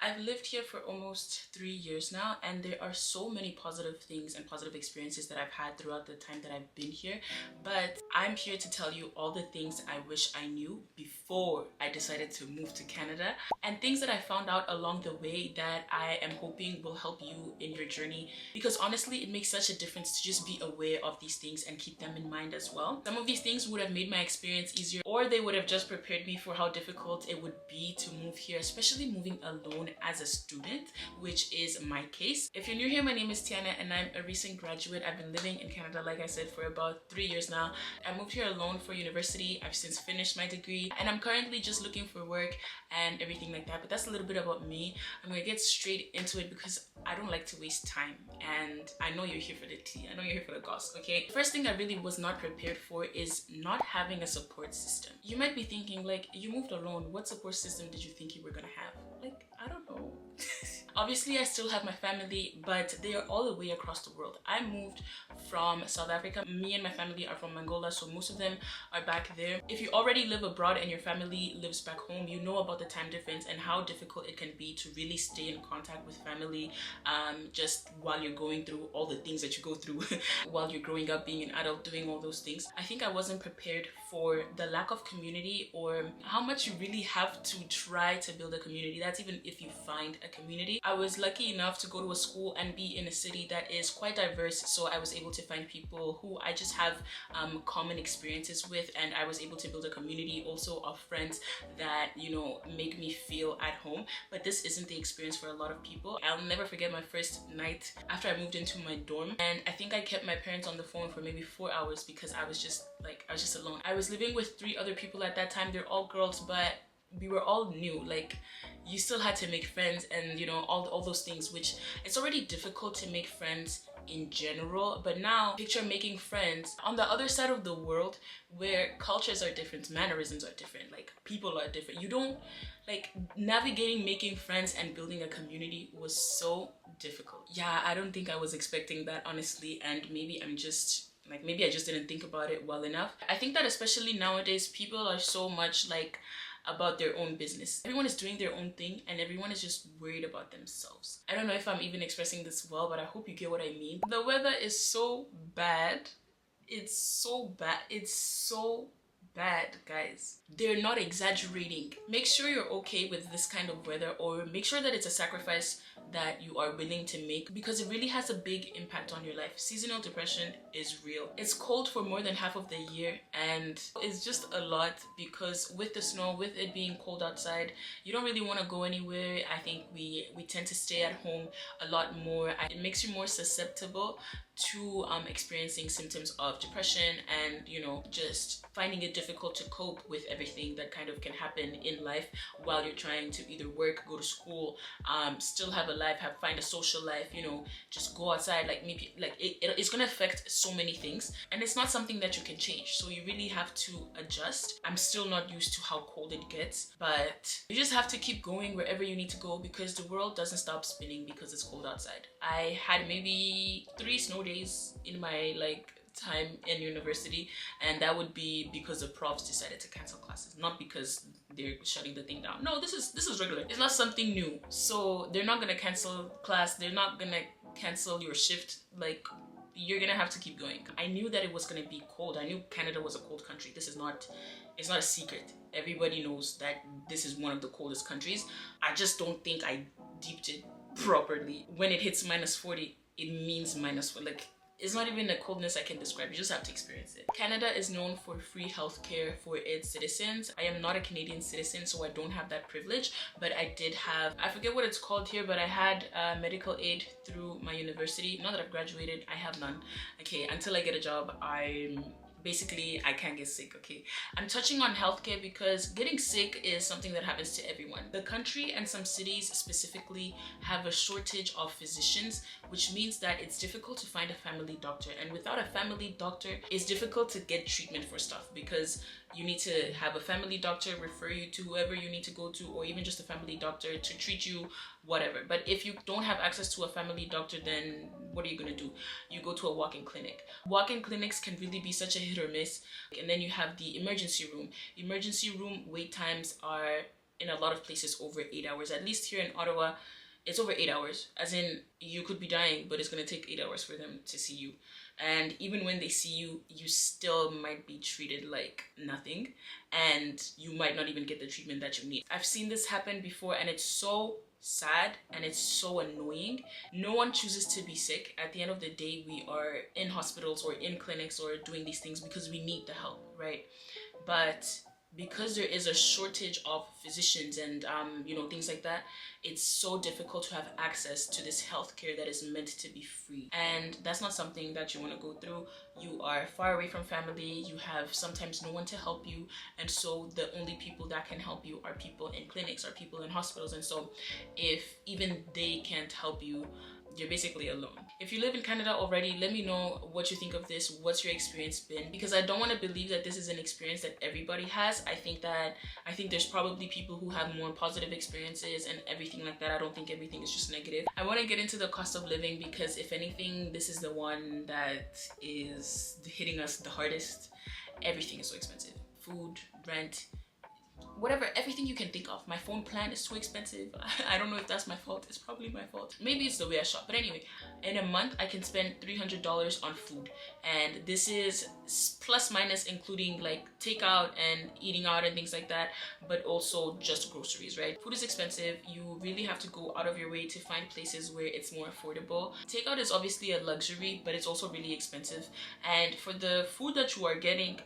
I've lived here for almost 3 years now, and there are so many positive things and positive experiences that I've had throughout the time that I've been here. But I'm here to tell you all the things I wish I knew before I decided to move to Canada, and things that I found out along the way that I am hoping will help you in your journey, because honestly it makes such a difference to just be aware of these things and keep them in mind as well. Some of these things would have made my experience easier, or they would have just prepared me for how difficult it would be to move here, especially moving alone as a student, which is my case. If you're new here, my name is Tiana and I'm a recent graduate. I've been living in Canada, like I said, for about 3 years now. I moved here alone for university. I've since finished my degree and I'm currently just looking for work and everything like that. But that's a little bit about me. I'm gonna get straight into it because I don't like to waste time, and I know you're here for the tea. I know you're here for the gossip, okay? First thing I really was not prepared for is not having a support system. You might be thinking, like, you moved alone. What support system did you think you were gonna have? Like, I don't know. Obviously, I still have my family, but they are all the way across the world. I moved from South Africa. Me and my family are from Angola, so most of them are back there. If you already live abroad and your family lives back home, you know about the time difference and how difficult it can be to really stay in contact with family just while you're going through all the things that you go through while you're growing up, being an adult, doing all those things. I think I wasn't prepared for the lack of community, or how much you really have to try to build a community. That's even if you find a community. I was lucky enough to go to a school and be in a city that is quite diverse, so I was able to find people who I just have common experiences with, and I was able to build a community also of friends that, you know, make me feel at home. But this isn't the experience for a lot of people. I'll never forget my first night after I moved into my dorm, and I think I kept my parents on the phone for maybe 4 hours because I was just alone. I was living with 3 other people at that time. They're all girls, but we were all new. Like, you still had to make friends and, you know, all those things, which it's already difficult to make friends in general. But now picture making friends on the other side of the world, where cultures are different, mannerisms are different, like people are different. You don't, like, navigating making friends and building a community was so difficult. Yeah, I don't think I was expecting that, honestly, and maybe I just didn't think about it well enough. I think that especially nowadays, people are so much like about their own business. Everyone is doing their own thing and everyone is just worried about themselves. I don't know if I'm even expressing this well, but I hope you get what I mean. The weather is so bad. It's so bad. It's so bad, guys. They're not exaggerating. Make sure you're okay with this kind of weather, or make sure that it's a sacrifice that you are willing to make, because it really has a big impact on your life. Seasonal depression is real. It's cold for more than half of the year, and it's just a lot because with the snow, with it being cold outside, you don't really want to go anywhere. I think we tend to stay at home a lot more. It makes you more susceptible to experiencing symptoms of depression and, you know, just finding it difficult to cope with everything that kind of can happen in life while you're trying to either work, go to school, still have a life, find a social life, you know, just go outside. Like, maybe like it's gonna affect so many things, and it's not something that you can change, so you really have to adjust. I'm still not used to how cold it gets, but you just have to keep going wherever you need to go, because the world doesn't stop spinning because it's cold outside. I had maybe 3 snow days in my time in university, and that would be because the profs decided to cancel classes, not because they're shutting the thing down. No, this is regular. It's not something new. So they're not gonna cancel class, they're not gonna cancel your shift. Like, you're gonna have to keep going. I knew that it was gonna be cold. I knew Canada was a cold country. It's not a secret. Everybody knows that this is one of the coldest countries. I just don't think I deeped it properly. When it hits -40, it means -40. Like, it's not even a coldness I can describe. You just have to experience it. Canada is known for free healthcare for its citizens. I am not a Canadian citizen, so I don't have that privilege, but I did have, I forget what it's called here, but I had medical aid through my university. Now that I've graduated, I have none. Okay, until I get a job, basically, I can't get sick, okay? I'm touching on healthcare because getting sick is something that happens to everyone. The country and some cities specifically have a shortage of physicians, which means that it's difficult to find a family doctor. And without a family doctor, it's difficult to get treatment for stuff, because you need to have a family doctor refer you to whoever you need to go to, or even just a family doctor to treat you, whatever. But if you don't have access to a family doctor, then what are you gonna do? You go to a walk-in clinic. Walk-in clinics can really be such a hit or miss. And then you have the emergency room. Emergency room wait times are in a lot of places over 8 hours. At least here in Ottawa, it's over 8 hours. As in, you could be dying, but it's gonna take 8 hours for them to see you. And even when they see you, you still might be treated like nothing, and you might not even get the treatment that you need. I've seen this happen before, and it's so sad and it's so annoying. No one chooses to be sick. At the end of the day, we are in hospitals or in clinics or doing these things because we need the help, right? But because there is a shortage of physicians and things like that, it's so difficult to have access to this healthcare that is meant to be free. And that's not something that you want to go through. You are far away from family, you have sometimes no one to help you, and so the only people that can help you are people in clinics or people in hospitals. And so if even they can't help you, you're basically alone. If you live in Canada already, let me know what you think of this. What's your experience been? Because I don't want to believe that this is an experience that everybody has. I think there's probably people who have more positive experiences and everything like that. I don't think everything is just negative. I want to get into the cost of living because if anything, this is the one that is hitting us the hardest. Everything is so expensive. Food, rent, whatever, everything you can think of. My phone plan is too expensive. I don't know if that's my fault. It's probably my fault. Maybe it's the way I shop. But anyway, in a month, I can spend $300 on food. And this is plus minus including like takeout and eating out and things like that, but also just groceries, right? Food is expensive. You really have to go out of your way to find places where it's more affordable. Takeout is obviously a luxury, but it's also really expensive. And for the food that you are getting,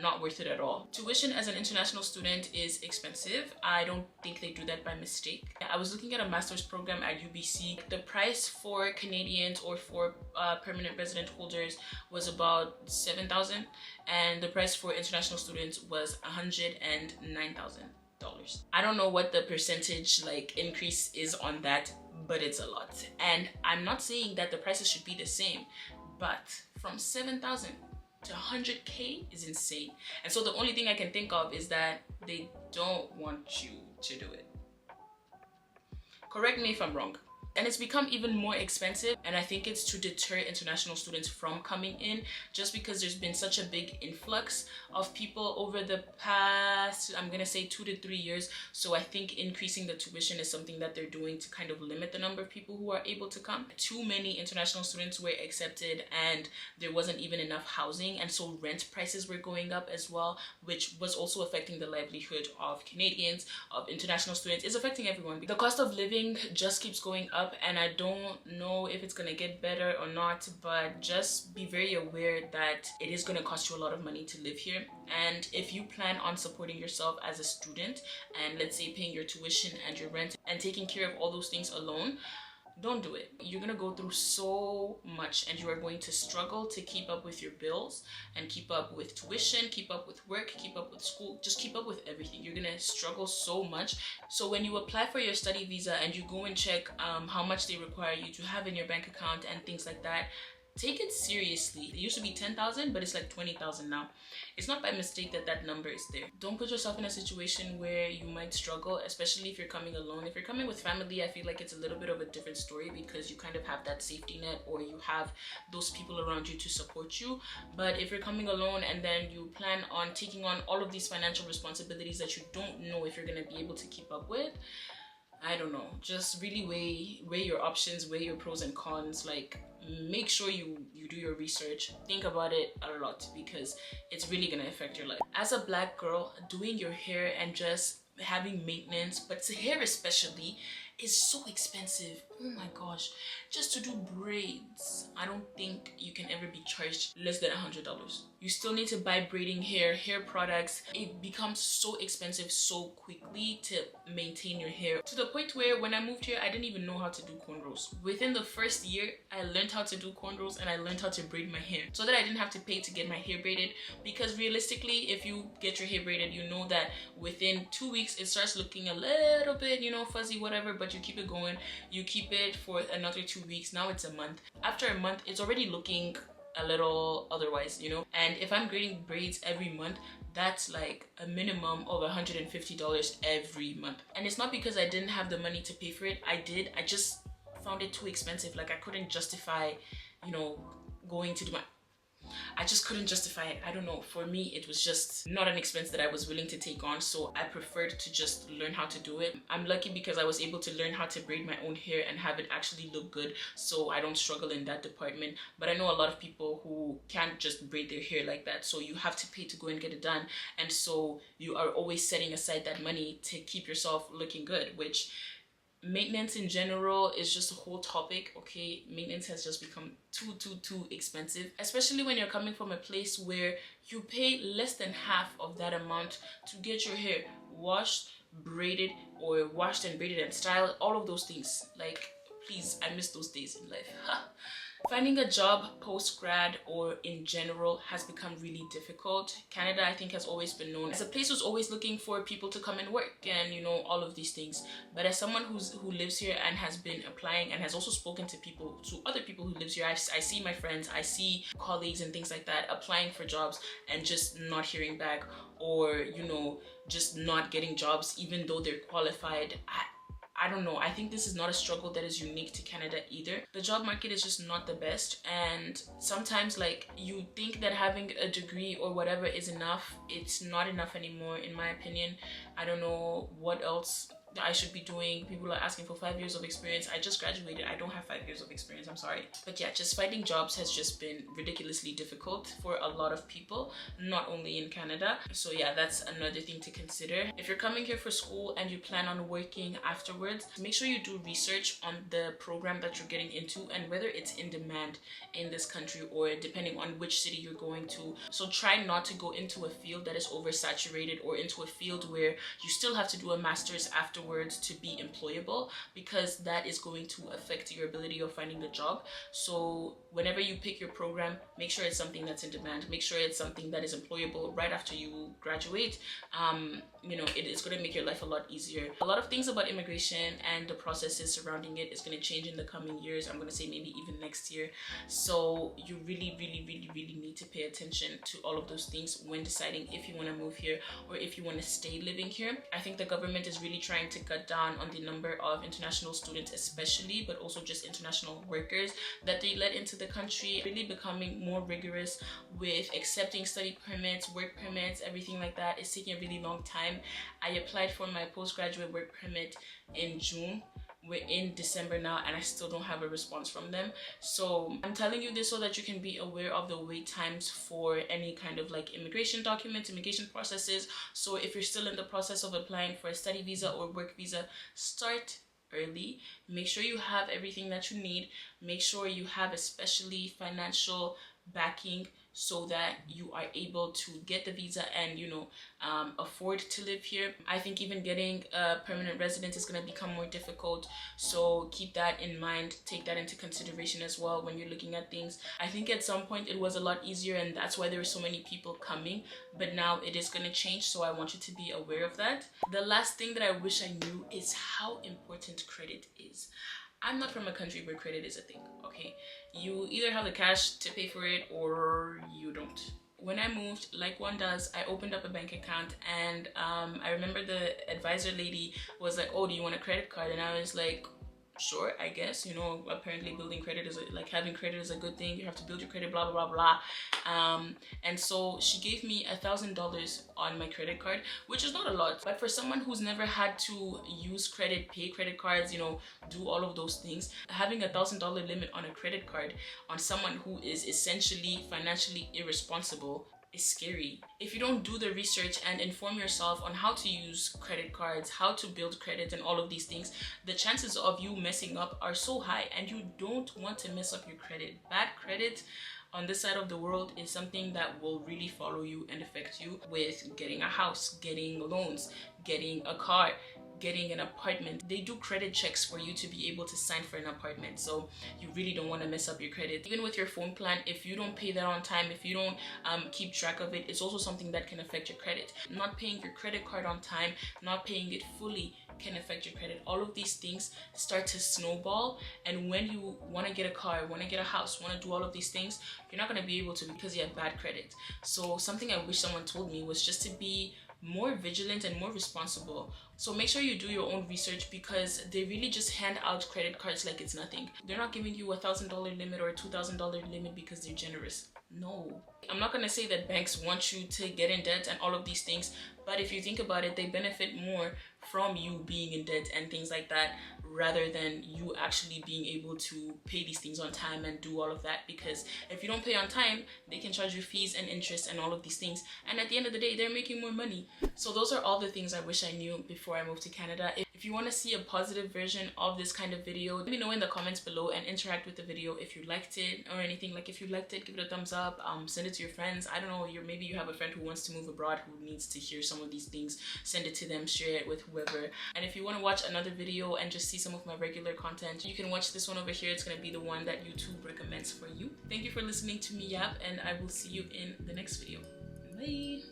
not worth it at all. Tuition as an international student is expensive. I don't think they do that by mistake. I was looking at a master's program at UBC. The price for Canadians or for permanent resident holders was about $7,000, and the price for international students was $109,000. I don't know what the percentage increase is on that, but it's a lot. And I'm not saying that the prices should be the same, but from 7,000 to 100K is insane. And so the only thing I can think of is that they don't want you to do it. Correct me if I'm wrong. And it's become even more expensive, and I think it's to deter international students from coming in, just because there's been such a big influx of people over the past, I'm gonna say 2 to 3 years. So I think increasing the tuition is something that they're doing to kind of limit the number of people who are able to come. Too many international students were accepted, and there wasn't even enough housing, and so rent prices were going up as well, which was also affecting the livelihood of Canadians, of international students. It's affecting everyone. The cost of living just keeps going up, and I don't know if it's gonna get better or not, but just be very aware that it is gonna cost you a lot of money to live here. And if you plan on supporting yourself as a student, and let's say paying your tuition and your rent and taking care of all those things alone, don't do it. You're gonna go through so much, and you are going to struggle to keep up with your bills and keep up with tuition, keep up with work, keep up with school, just keep up with everything. You're gonna struggle so much. So when you apply for your study visa and you go and check how much they require you to have in your bank account and things like that, take it seriously. It used to be 10,000, but it's like 20,000 now. It's not by mistake that that number is there. Don't put yourself in a situation where you might struggle, especially if you're coming alone. If you're coming with family, I feel like it's a little bit of a different story because you kind of have that safety net, or you have those people around you to support you. But if you're coming alone and then you plan on taking on all of these financial responsibilities that you don't know if you're going to be able to keep up with, I don't know. Just really weigh your options, weigh your pros and cons. Make sure you do your research. Think about it a lot because it's really gonna affect your life. As a Black girl, doing your hair and just having maintenance, but hair especially, is so expensive. Oh my gosh. Just to do braids, I don't think you can ever be charged less than $100. You still need to buy braiding hair products. It becomes so expensive so quickly to maintain your hair, to the point where when I moved here, I didn't even know how to do cornrows. Within the first year, I learned how to do cornrows and I learned how to braid my hair so that I didn't have to pay to get my hair braided. Because realistically, if you get your hair braided, you know that within 2 weeks, it starts looking a little bit, fuzzy, whatever, but you keep it going. You keep it for another 2 weeks. Now it's a month. After a month, it's already looking a little otherwise, And if I'm braiding braids every month, that's like a minimum of $150 every month. And it's not because I didn't have the money to pay for it. I did. I just found it too expensive. I couldn't justify, going to do my... I just couldn't justify it. I don't know, for me it was just not an expense that I was willing to take on, so I preferred to just learn how to do it. I'm lucky because I was able to learn how to braid my own hair and have it actually look good, so I don't struggle in that department. But I know a lot of people who can't just braid their hair like that, so you have to pay to go and get it done, and so you are always setting aside that money to keep yourself looking good, which maintenance in general is just a whole topic. Okay, maintenance has just become too expensive, especially when you're coming from a place where you pay less than half of that amount to get your hair washed, braided, or washed and braided and styled, all of those things. Like, please, I miss those days in life. Finding a job post-grad or in general has become really difficult. Canada, I think, has always been known as a place who's always looking for people to come and work and, you know, all of these things. But as someone who lives here and has been applying and has also spoken to other people who lives here, I see my friends, I see colleagues and things like that applying for jobs and just not hearing back, or, you know, just not getting jobs even though they're qualified. I don't know. I think this is not a struggle that is unique to Canada either. The job market is just not the best, and sometimes, like, you think that having a degree or whatever is enough. It's not enough anymore, in my opinion. I don't know what else I should be doing. People are asking for 5 years of experience. I just graduated. I don't have 5 years of experience. I'm sorry. But yeah, just finding jobs has just been ridiculously difficult for a lot of people, not only in Canada. So yeah, that's another thing to consider. If you're coming here for school and you plan on working afterwards, make sure you do research on the program that you're getting into and whether it's in demand in this country or depending on which city you're going to. So try not to go into a field that is oversaturated or into a field where you still have to do a master's afterwards to be employable, because that is going to affect your ability of finding a job. So whenever you pick your program, make sure it's something that's in demand. Make sure it's something that is employable right after you graduate. You know, it is going to make your life a lot easier. A lot of things about immigration and the processes surrounding it is going to change in the coming years. I'm going to say maybe even next year. So you really need to pay attention to all of those things when deciding if you want to move here or if you want to stay living here. I think the government is really trying to cut down on the number of international students especially, but also just international workers that they let into the country, really becoming more rigorous with accepting study permits, work permits, everything like that. It's taking a really long time. I applied for my postgraduate work permit in June. We're in December now and I still don't have a response from them. So I'm telling you this so that you can be aware of the wait times for any kind of like immigration documents, immigration processes. So if you're still in the process of applying for a study visa or work visa, start early. Make sure you have everything that you need. Make sure you have especially financial backing so that you are able to get the visa and, you know, afford to live here. I think even getting a permanent residence is going to become more difficult, so keep that in mind. Take that into consideration as well when you're looking at things. I think at some point it was a lot easier and that's why there were so many people coming, but now it is going to change, so I want you to be aware of that. The last thing that I wish I knew is how important credit is. I'm not from a country where credit is a thing, okay? You either have the cash to pay for it or you don't. When I moved, like one does, I opened up a bank account and I remember the advisor lady was like, oh, do you want a credit card? And I was like, sure, I guess. You know, apparently building credit is like having credit is a good thing. You have to build your credit, blah blah blah blah. And so she gave me $1,000 on my credit card, which is not a lot, but for someone who's never had to use credit, pay credit cards, you know, do all of those things, having $1,000 limit on a credit card on someone who is essentially financially irresponsible is scary. If you don't do the research and inform yourself on how to use credit cards, how to build credit and all of these things, the chances of you messing up are so high, and you don't want to mess up your credit. Bad credit on this side of the world is something that will really follow you and affect you with getting a house, getting loans, getting a car, getting an apartment. They do credit checks for you to be able to sign for an apartment, so you really don't want to mess up your credit. Even with your phone plan, if you don't pay that on time, if you don't keep track of it, it's also something that can affect your credit. Not paying your credit card on time, not paying it fully can affect your credit. All of these things start to snowball, and when you want to get a car, want to get a house, want to do all of these things, you're not going to be able to because you have bad credit. So something I wish someone told me was just to be more vigilant and more responsible. So make sure you do your own research, because they really just hand out credit cards like it's nothing. They're not giving you $1,000 limit or a $2,000 limit because they're generous. No. I'm not gonna say that banks want you to get in debt and all of these things, but if you think about it, they benefit more from you being in debt and things like that, rather than you actually being able to pay these things on time and do all of that. Because if you don't pay on time, they can charge you fees and interest and all of these things, and at the end of the day, they're making more money. So those are all the things I wish I knew before I moved to Canada. If you want to see a positive version of this kind of video, let me know in the comments below and interact with the video if you liked it or anything. Like, if you liked it, give it a thumbs up, send it to your friends. I don't know, maybe you have a friend who wants to move abroad who needs to hear some of these things. Send it to them, share it with whoever. And if you want to watch another video and just see some of my regular content, you can watch this one over here. It's going to be the one that YouTube recommends for you. Thank you for listening to me yap, and I will see you in the next video. Bye.